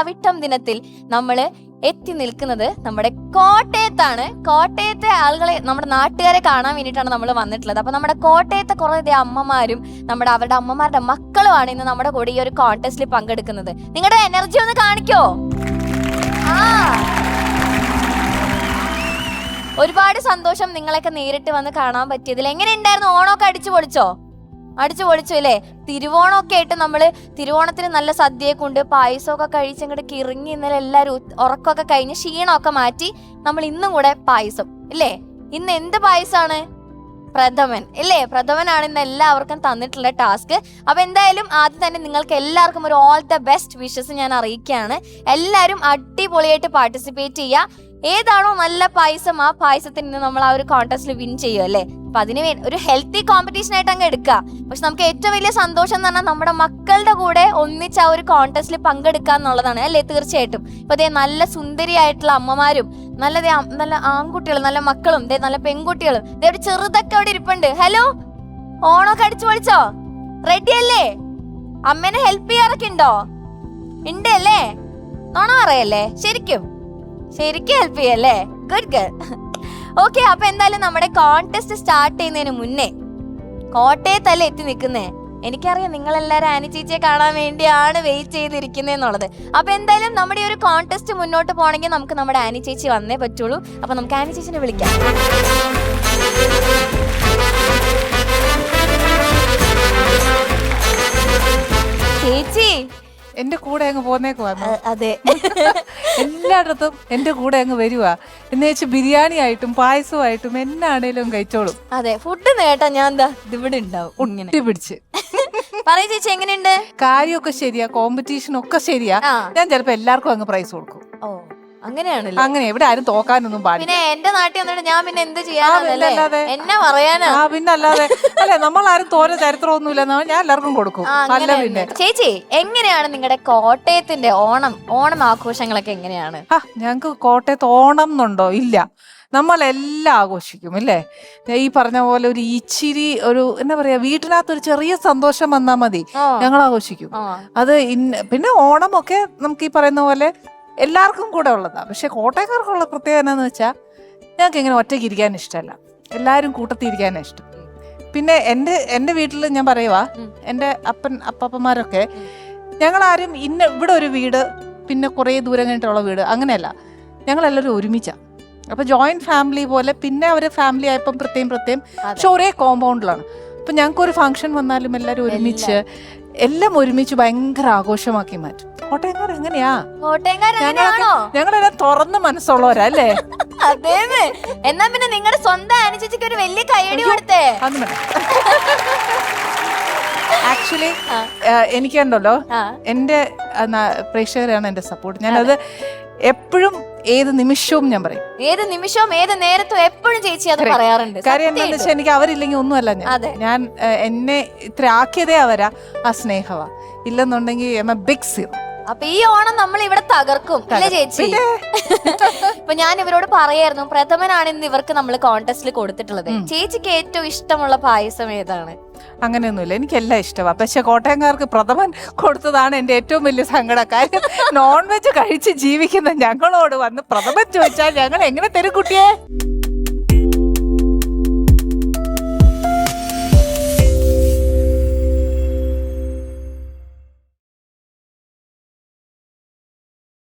അവിട്ടം ദിനത്തിൽ നമ്മള് എത്തി നിൽക്കുന്നത് നമ്മുടെ കോട്ടയത്താണ്. കോട്ടയത്തെ ആളുകളെ, നമ്മുടെ നാട്ടുകാരെ കാണാൻ വേണ്ടിയിട്ടാണ് നമ്മൾ വന്നിട്ടുള്ളത്. അപ്പൊ നമ്മുടെ കോട്ടയത്തെ കുറെ അമ്മമാരും അവരുടെ അമ്മമാരുടെ മക്കളുമാണ് ഇന്ന് നമ്മുടെ കൂടെ ഈ ഒരു കോൺടെസ്റ്റിൽ പങ്കെടുക്കുന്നത്. നിങ്ങളുടെ എനർജി ഒന്ന് കാണിക്കോ? ഒരുപാട് സന്തോഷം നിങ്ങളൊക്കെ നേരിട്ട് വന്ന് കാണാൻ പറ്റിയതിൽ. എങ്ങനെ ഉണ്ടായിരുന്നു? ഓണമൊക്കെ അടിച്ചു പൊളിച്ചോ? അടിച്ചു പൊളിച്ചു അല്ലേ? തിരുവോണമൊക്കെ ആയിട്ട് നമ്മള് തിരുവോണത്തിന് നല്ല സദ്യയൊക്കെ ഉണ്ട്, പായസമൊക്കെ കഴിച്ചങ്ങോട്ട് കിറങ്ങി. ഇന്നലെ എല്ലാവരും ഉറക്കമൊക്കെ കഴിഞ്ഞ് ക്ഷീണമൊക്കെ മാറ്റി നമ്മൾ ഇന്നും കൂടെ പായസം ഇല്ലേ? ഇന്ന് എന്ത് പായസമാണ്? പ്രഥമൻ ഇല്ലേ? പ്രഥമനാണ് ഇന്ന് എല്ലാവർക്കും തന്നിട്ടുള്ള ടാസ്ക്. അപ്പൊ എന്തായാലും ആദ്യം തന്നെ നിങ്ങൾക്ക് എല്ലാവർക്കും ഒരു ഓൾ ദ ബെസ്റ്റ് വിഷസ് ഞാൻ അറിയിക്കുകയാണ്. എല്ലാവരും അടിപൊളിയായിട്ട് പാർട്ടിസിപ്പേറ്റ് ചെയ്യുക. ഏതാണോ നല്ല പായസം ആ പായസത്തിന് ഇന്ന് നമ്മൾ ആ ഒരു കോൺടെസ്റ്റിൽ വിൻ ചെയ്യും അല്ലേ? അപ്പൊ അതിന് ഒരു ഹെൽത്തി കോമ്പറ്റീഷൻ ആയിട്ട് അങ്ങ് എടുക്കുക. പക്ഷെ നമുക്ക് ഏറ്റവും വലിയ സന്തോഷം എന്ന് പറഞ്ഞാൽ നമ്മുടെ മക്കളുടെ കൂടെ ഒന്നിച്ച് ആ ഒരു കോൺടെസ്റ്റിൽ പങ്കെടുക്കുക എന്നുള്ളതാണ് അല്ലേ? തീർച്ചയായിട്ടും. ഇപ്പൊ അതേ നല്ല സുന്ദരിയായിട്ടുള്ള അമ്മമാരും നല്ല ആൺകുട്ടികളും നല്ല മക്കളും നല്ല പെൺകുട്ടികളും ഒരു ചെറുതൊക്കെ അവിടെ ഇരിപ്പുണ്ട്. ഹലോ, ഓണമൊക്കെ അടിച്ചു പൊളിച്ചോ? റെഡി അല്ലേ? അമ്മേനെ ഹെൽപ്പ് ചെയ്യാറൊക്കെ ഉണ്ടോ? ഉണ്ട് അല്ലേ? നോണ പറയല്ലേ? ശരിക്കും ഹെൽപ്പ് ചെയ്യല്ലേ? Good girl. ഓക്കെ, അപ്പൊ എന്തായാലും നമ്മുടെ കോൺടെസ്റ്റ് സ്റ്റാർട്ട് ചെയ്യുന്നതിന് മുന്നേ കോട്ടയത്തല്ലേ എത്തി നിൽക്കുന്നേ. എനിക്കറിയാം നിങ്ങളെല്ലാരും ആനി ചേച്ചിയെ കാണാൻ വേണ്ടിയാണ് വെയിറ്റ് ചെയ്തിരിക്കുന്നതെന്നുള്ളത്. അപ്പൊ എന്തായാലും നമ്മുടെ ഈ ഒരു കോൺടെസ്റ്റ് മുന്നോട്ട് പോകണമെങ്കിൽ നമുക്ക് നമ്മുടെ ആനി ചേച്ചി വന്നേ പറ്റുള്ളൂ. അപ്പൊ നമുക്ക് ആനി ചേച്ചിനെ വിളിക്കാം. ചേച്ചി എന്റെ കൂടെ അങ്ങ് പോന്നേക്ക് വന്നു. അതെ, എല്ലായിടത്തും എന്റെ കൂടെ അങ്ങ് വരുവാ. എന്ന് വെച്ച് ബിരിയാണി ആയിട്ടും പായസമായിട്ടും എന്നാണേലും കഴിച്ചോളും. അതെ, ഫുഡ് നേട്ടാ ഞാൻ എന്താ ഇവിടെ ഉണ്ടാവും ഇങ്ങനെ പിടിച്ച് പറയ. ചേച്ചി എങ്ങനെയുണ്ട്? കാര്യമൊക്കെ ശരിയാ, കോമ്പറ്റീഷൻ ഒക്കെ ശരിയാ. ഞാൻ ചിലപ്പോ എല്ലാവർക്കും അങ്ങ് പ്രൈസ് കൊടുക്കും. ഓ, അങ്ങനെയാണല്ലോ. അങ്ങനെ എവിടെ ആരും തോക്കാനൊന്നും പാടില്ല. പിന്നെ എന്റെ നാട്ടിൽ വന്നിട്ട് ഞാൻ പിന്നെ എന്ത് ചെയ്യാനല്ലേ? എന്നെ പറയാനാ? പിന്നെ അല്ലാതെ അല്ലെ, നമ്മളാരും തോര ചരിത്രമൊന്നുമില്ല. ഞാൻ എല്ലാവർക്കും കൊടുക്കും. അല്ല പിന്നെ ചേച്ചി, എങ്ങനെയാണ് നിങ്ങളുടെ കോട്ടയത്തിന്റെ ഓണം ആഘോഷങ്ങളൊക്കെ എങ്ങനെയാണ്? ഞങ്ങക്ക് കോട്ടയത്ത് ഓണം എന്നുണ്ടോ? ഇല്ല, നമ്മളെല്ലാം ആഘോഷിക്കും ഇല്ലേ? ഈ പറഞ്ഞ പോലെ ഒരു ഇച്ചിരി ഒരു എന്താ പറയാ, വീട്ടിനകത്തൊരു ചെറിയ സന്തോഷം വന്നാൽ മതി, ഞങ്ങൾ ആഘോഷിക്കും അത്. പിന്നെ ഓണമൊക്കെ നമുക്ക് ഈ പറയുന്ന പോലെ എല്ലാവർക്കും കൂടെ ഉള്ളതാ. പക്ഷെ കോട്ടയക്കാർക്കുള്ള പ്രത്യേകത എന്നാന്ന് വെച്ചാൽ ഞങ്ങൾക്ക് ഇങ്ങനെ ഒറ്റയ്ക്ക് ഇരിക്കാൻ ഇഷ്ടമല്ല, എല്ലാവരും കൂട്ടത്തിൽ ഇരിക്കാനാണ് ഇഷ്ടം. പിന്നെ എൻ്റെ വീട്ടിൽ ഞാൻ പറയുവാ, എൻ്റെ അപ്പന്മാരൊക്കെ ഞങ്ങളാരും ഇവിടെ ഒരു വീട് പിന്നെ കുറേ ദൂരം കഴിഞ്ഞിട്ടുള്ള വീട് അങ്ങനെയല്ല, ഞങ്ങളെല്ലാവരും ഒരുമിച്ചാ. അപ്പൊ ജോയിന്റ് ഫാമിലി പോലെ. പിന്നെ അവര് ഫാമിലി ആയപ്പം പ്രത്യേകം പക്ഷെ ഒരേ കോമ്പൗണ്ടിലാണ്. അപ്പൊ ഞങ്ങൾക്കൊരു ഫംഗ്ഷൻ വന്നാലും എല്ലാവരും ഒരുമിച്ച് എല്ലാം ഒരുമിച്ച് ഭയങ്കര ആഘോഷമാക്കി മാറ്റും. കോട്ടയംകാർ എങ്ങനെയാ? ഞങ്ങളെല്ലാം തുറന്ന മനസ്സുള്ളവരാ അല്ലേ? അതേന്ന്. എന്നാ പിന്നെ നിങ്ങളുടെ സ്വന്തം അനുചേച്ചിക്ക് ഒരു വലിയ കൈയടി കൊടുത്തേ. ആക്ച്വലി എനിക്കുണ്ടല്ലോ, എന്റെ പ്രേക്ഷകരാണ് എന്റെ സപ്പോർട്ട്. ഞാനത് എപ്പോഴും ഏത് നിമിഷവും ഞാൻ പറയും. ഏത് നിമിഷവും ഏത് നേരത്തും എപ്പോഴും ചേച്ചി അത് പറയാറുണ്ട്. കാര്യം എന്താണെന്ന് വെച്ചാൽ എനിക്ക് അവരില്ലെങ്കിൽ ഒന്നുമല്ല. ഞാൻ എന്നെ ഇത്ര ആക്കിയതേ അവരാ, ആ സ്നേഹവാ. ഇല്ലെന്നുണ്ടെങ്കിൽ എം എ ബിഗ് സീറോ. അപ്പൊ ഈ ഓണം നമ്മൾ ഇവിടെ തകർക്കും അല്ലേ ചേച്ചി? ഇപ്പൊ ഞാൻ ഇവരോട് പറയായിരുന്നു, പ്രഥമനാണ് ഇന്ന് ഇവർക്ക് നമ്മൾ കോൺടെസ്റ്റിൽ കൊടുത്തിട്ടുള്ളത്. ചേച്ചിക്ക് ഏറ്റവും ഇഷ്ടമുള്ള പായസം ഏതാണ്? അങ്ങനെയൊന്നുമില്ല, എനിക്കെല്ലാം ഇഷ്ടമാണ്. പക്ഷെ കോട്ടയംകാർക്ക് പ്രഥമൻ കൊടുത്തതാണ് എന്റെ ഏറ്റവും വലിയ സങ്കടം. കാര്യം നോൺ വെജ് കഴിച്ച് ജീവിക്കുന്ന ഞങ്ങളോട് വന്ന് പ്രഥമൻ ചോദിച്ചാൽ ഞങ്ങൾ എങ്ങനെ തരും കുട്ടിയെ?